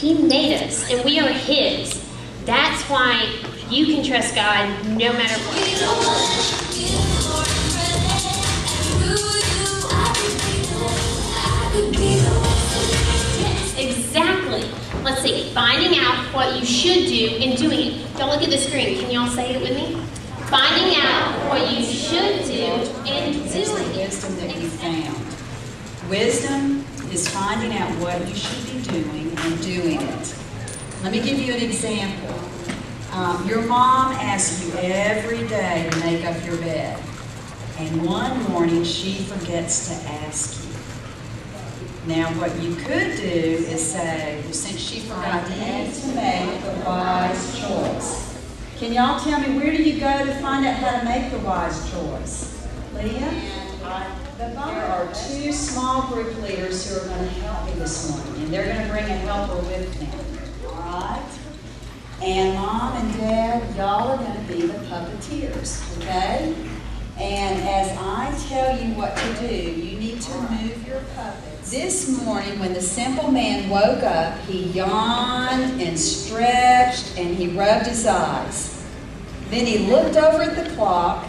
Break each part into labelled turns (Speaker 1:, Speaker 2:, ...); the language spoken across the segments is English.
Speaker 1: He made us, and we are His. That's why you can trust God no matter what. Yes, exactly. Let's see. Finding out what you should do and doing it. Don't look at the screen. Can y'all say it with me? Finding out what you should do and doing it.
Speaker 2: Wisdom that you found. Wisdom is finding out what you should be doing and doing it. Let me give you an example. Your mom asks you every day to make up your bed, and one morning she forgets to ask you. Now what you could do is say, well, since she forgot to ask, to make the wise choice. Can y'all tell me, where do you go to find out how to make the wise choice? Leah? There are two small group leaders who are going to help me this morning, and they're going to bring a helper with them. All right? And Mom and Dad, y'all are going to be the puppeteers, okay? And as I tell you what to do, you need to move your puppets. This morning, when the simple man woke up, he yawned and stretched and he rubbed his eyes. Then he looked over at the clock.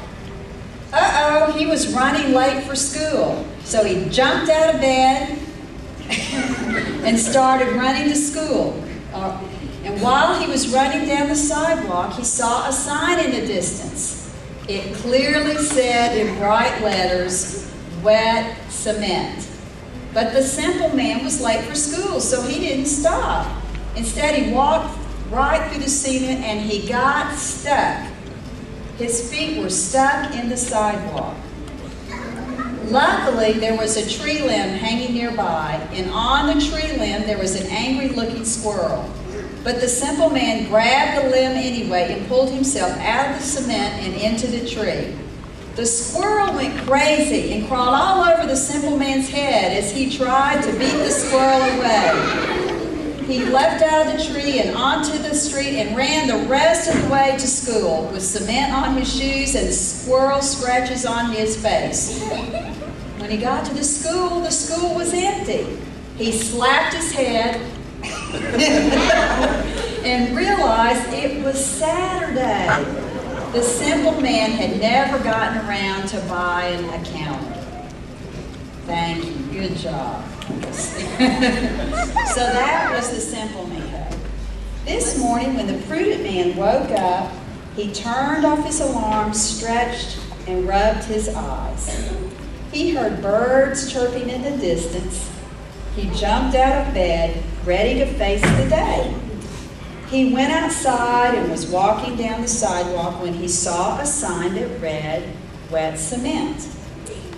Speaker 2: Uh-oh, he was running late for school. So he jumped out of bed and started running to school. And while he was running down the sidewalk, he saw a sign in the distance. It clearly said in bright letters, wet cement. But the simple man was late for school, so he didn't stop. Instead, he walked right through the cement and he got stuck. His feet were stuck in the sidewalk. Luckily, there was a tree limb hanging nearby, and on the tree limb there was an angry-looking squirrel. But the simple man grabbed the limb anyway and pulled himself out of the cement and into the tree. The squirrel went crazy and crawled all over the simple man's head as he tried to beat the squirrel away. He leapt out of the tree and onto the street and ran the rest of the way to school with cement on his shoes and squirrel scratches on his face. When he got to the school was empty. He slapped his head and realized it was Saturday. The simple man had never gotten around to buying a calendar. Thank you, good job. So that was the simple man. This morning when the prudent man woke up, he turned off his alarm, stretched, and rubbed his eyes. He heard birds chirping in the distance. He jumped out of bed, ready to face the day. He went outside and was walking down the sidewalk when he saw a sign that read, wet cement.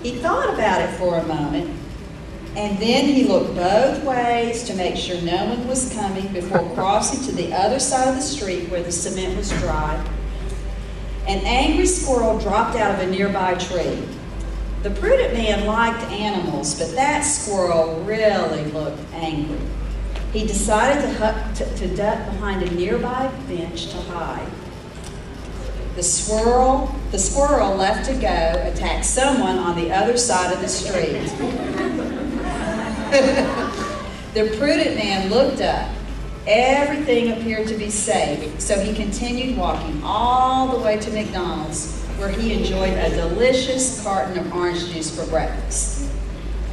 Speaker 2: He thought about it for a moment, and then he looked both ways to make sure no one was coming before crossing to the other side of the street where the cement was dry. An angry squirrel dropped out of a nearby tree. The prudent man liked animals, but that squirrel really looked angry. He decided to duck behind a nearby bench to hide. The squirrel left to go attack someone on the other side of the street. The prudent man looked up. Everything appeared to be safe, so he continued walking all the way to McDonald's, where he enjoyed a delicious carton of orange juice for breakfast.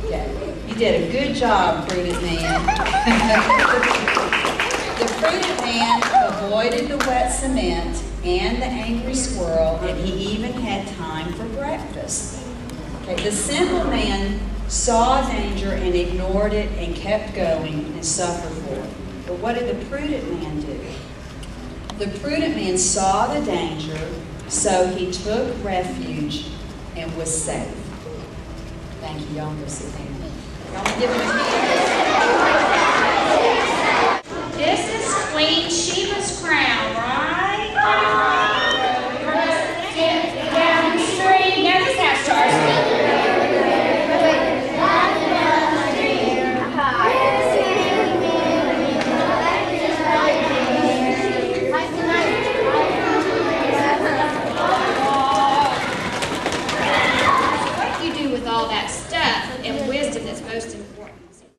Speaker 2: Okay, you did a good job, prudent man. The prudent man avoided the wet cement and the angry squirrel, and he even had time for breakfast. Okay, the simple man saw danger and ignored it and kept going and suffered for it. But what did the prudent man do? The prudent man saw the danger, so he took refuge and was safe. Thank you. Y'all go sit down. Y'all give him a hand.
Speaker 1: This is Queen Sheba's crown, right? Down the street. Now this has stars. All that stuff and wisdom that's most important.